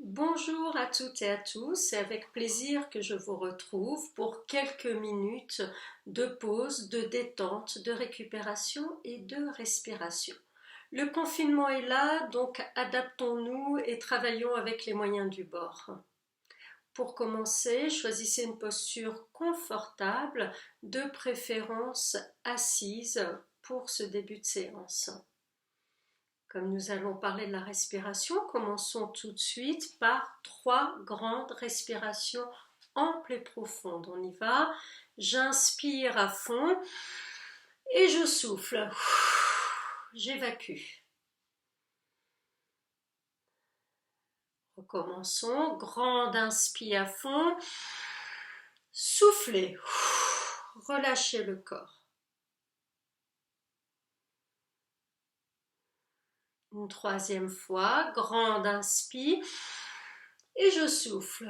Bonjour à toutes et à tous, c'est avec plaisir que je vous retrouve pour quelques minutes de pause, de détente, de récupération et de respiration. Le confinement est là, donc adaptons-nous et travaillons avec les moyens du bord. Pour commencer, choisissez une posture confortable, de préférence assise pour ce début de séance. Comme nous allons parler de la respiration, commençons tout de suite par 3 grandes respirations amples et profondes. On y va. J'inspire à fond et je souffle. J'évacue. Recommençons. Grande inspire à fond. Soufflez. Relâchez le corps. Une troisième fois, grande inspire et je souffle.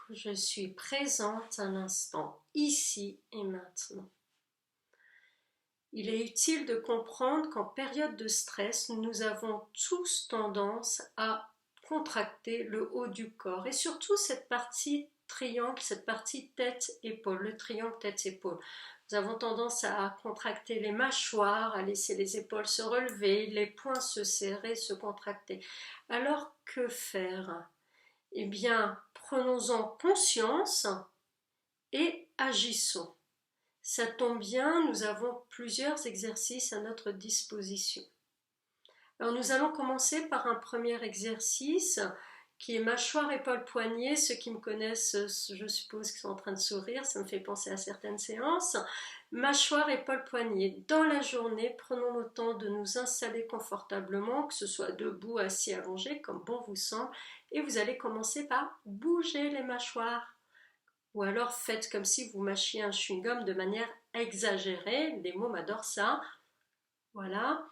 Je suis présente à l'instant, ici et maintenant. Il est utile de comprendre qu'en période de stress, nous avons tous tendance à contracter le haut du corps et surtout cette partie triangle, cette partie tête-épaule, le triangle tête-épaule. Nous avons tendance à contracter les mâchoires, à laisser les épaules se relever, les poings se serrer, se contracter. Alors que faire? Eh bien, prenons-en conscience et agissons. Ça tombe bien, nous avons plusieurs exercices à notre disposition. Alors nous allons commencer par un premier exercice qui est mâchoire, épaule, poignet. Ceux qui me connaissent, je suppose qu'ils sont en train de sourire, ça me fait penser à certaines séances. Mâchoire, épaule, poignet. Dans la journée, prenons le temps de nous installer confortablement, que ce soit debout, assis, allongé, comme bon vous semble. Et vous allez commencer par bouger les mâchoires. Ou alors faites comme si vous mâchiez un chewing-gum de manière exagérée. Les mots m'adorent ça. Voilà.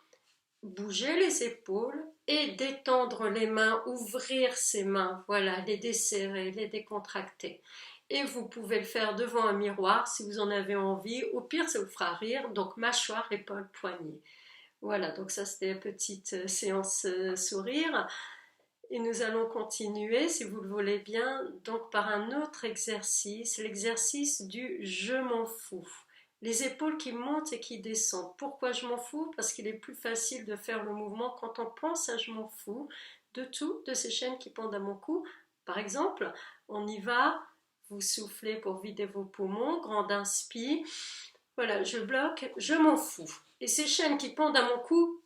Bouger les épaules et détendre les mains, ouvrir ses mains, voilà, les desserrer, les décontracter. Et vous pouvez le faire devant un miroir si vous en avez envie, au pire ça vous fera rire, donc mâchoire, épaule, poignet. Voilà, donc ça c'était la petite séance sourire. Et nous allons continuer, si vous le voulez bien, donc par un autre exercice, l'exercice du je m'en fous. Les épaules qui montent et qui descendent. Pourquoi je m'en fous? Parce qu'il est plus facile de faire le mouvement quand on pense à je m'en fous de tout, de ces chaînes qui pendent à mon cou. Par exemple, on y va, vous soufflez pour vider vos poumons, grande inspire. Voilà, je bloque, je m'en fous. Et ces chaînes qui pendent à mon cou,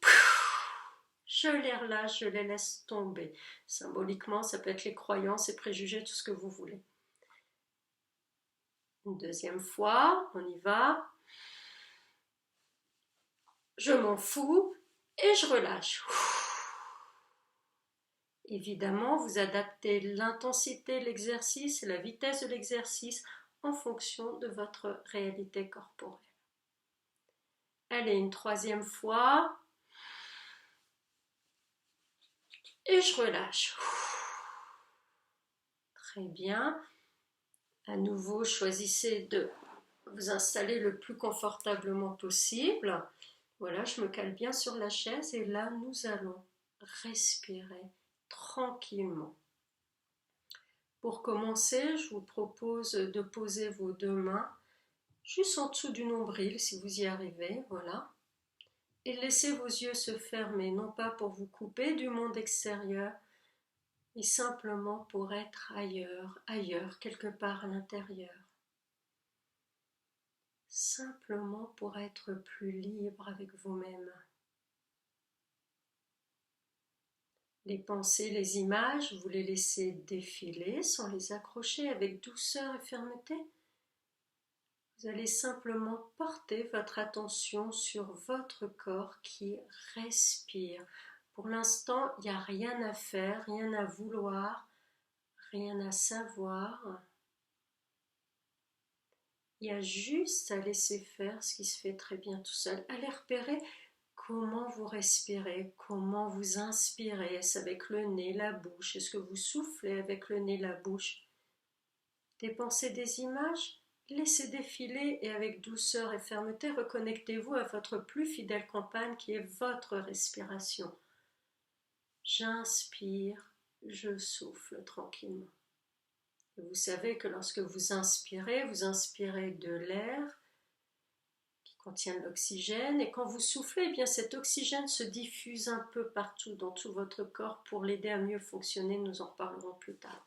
je les relâche, je les laisse tomber. Symboliquement, ça peut être les croyances et préjugés, tout ce que vous voulez. Une deuxième fois, on y va. Je m'en fous et je relâche. Évidemment, vous adaptez l'intensité de l'exercice et la vitesse de l'exercice en fonction de votre réalité corporelle. Allez, une troisième fois. Et je relâche. Très bien. À nouveau, choisissez de vous installer le plus confortablement possible. Voilà, je me cale bien sur la chaise et là, nous allons respirer tranquillement. Pour commencer, je vous propose de poser vos deux mains juste en dessous du nombril, si vous y arrivez, voilà. Et laissez vos yeux se fermer, non pas pour vous couper du monde extérieur, mais simplement pour être ailleurs, quelque part à l'intérieur. Simplement pour être plus libre avec vous-même. Les pensées, les images, vous les laissez défiler sans les accrocher avec douceur et fermeté. Vous allez simplement porter votre attention sur votre corps qui respire. Pour l'instant, il n'y a rien à faire, rien à vouloir, rien à savoir. Il y a juste à laisser faire ce qui se fait très bien tout seul. Allez repérer comment vous respirez, comment vous inspirez. Est-ce avec le nez, la bouche? Est-ce que vous soufflez avec le nez, la bouche? Des pensées, des images? Laissez défiler et avec douceur et fermeté, reconnectez-vous à votre plus fidèle compagne qui est votre respiration. J'inspire je souffle tranquillement. Et vous savez que lorsque vous inspirez de l'air qui contient de l'oxygène, et quand vous soufflez, eh bien cet oxygène se diffuse un peu partout dans tout votre corps pour l'aider à mieux fonctionner, nous en reparlerons plus tard.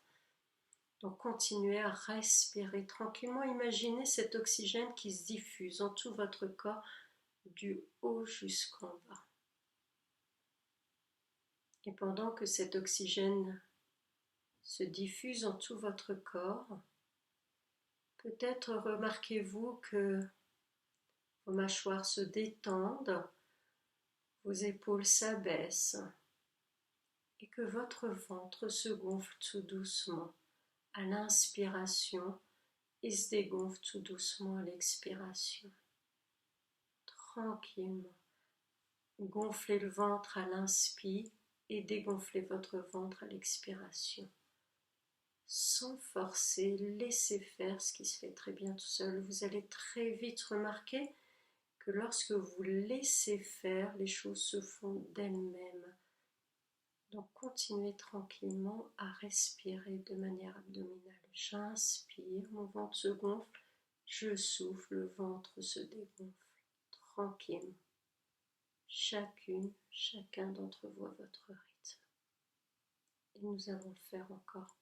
Donc continuez à respirer tranquillement, imaginez cet oxygène qui se diffuse dans tout votre corps, du haut jusqu'en bas. Et pendant que cet oxygène se diffuse dans tout votre corps, peut-être remarquez-vous que vos mâchoires se détendent, vos épaules s'abaissent et que votre ventre se gonfle tout doucement à l'inspiration et se dégonfle tout doucement à l'expiration. Tranquillement. Gonflez le ventre à l'inspire et dégonflez votre ventre à l'expiration. Sans forcer, laissez faire ce qui se fait très bien tout seul. Vous allez très vite remarquer que lorsque vous laissez faire, les choses se font d'elles-mêmes. Donc continuez tranquillement à respirer de manière abdominale. J'inspire, mon ventre se gonfle, je souffle, le ventre se dégonfle. Tranquillement. Chacun d'entre vous à votre rythme. Et nous allons le faire encore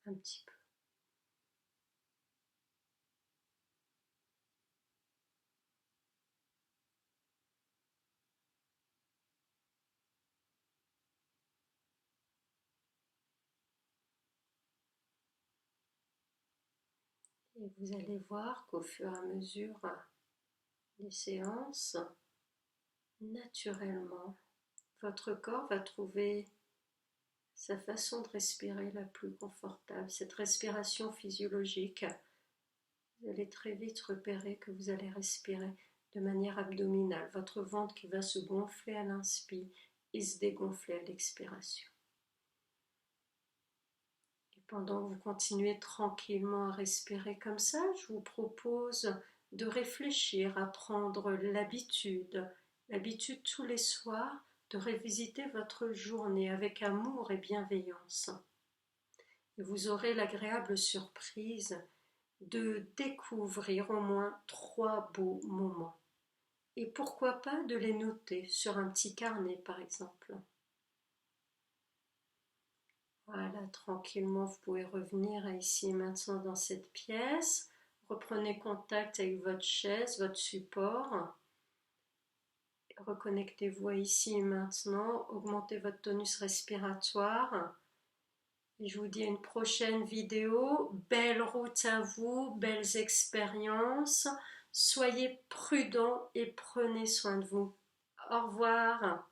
un petit peu. Et vous allez voir qu'au fur et à mesure des séances, naturellement, votre corps va trouver sa façon de respirer la plus confortable, cette respiration physiologique. Vous allez très vite repérer que vous allez respirer de manière abdominale, votre ventre qui va se gonfler à l'inspire et se dégonfler à l'expiration. Et pendant que vous continuez tranquillement à respirer comme ça, je vous propose de réfléchir à prendre l'habitude tous les soirs, de revisiter votre journée avec amour et bienveillance. Et vous aurez l'agréable surprise de découvrir au moins 3 beaux moments. Et pourquoi pas de les noter sur un petit carnet par exemple. Voilà, tranquillement, vous pouvez revenir ici et maintenant dans cette pièce. Reprenez contact avec votre chaise, votre support. Reconnectez-vous ici et maintenant. Augmentez votre tonus respiratoire. Et je vous dis à une prochaine vidéo. Belle route à vous, belles expériences. Soyez prudents et prenez soin de vous. Au revoir.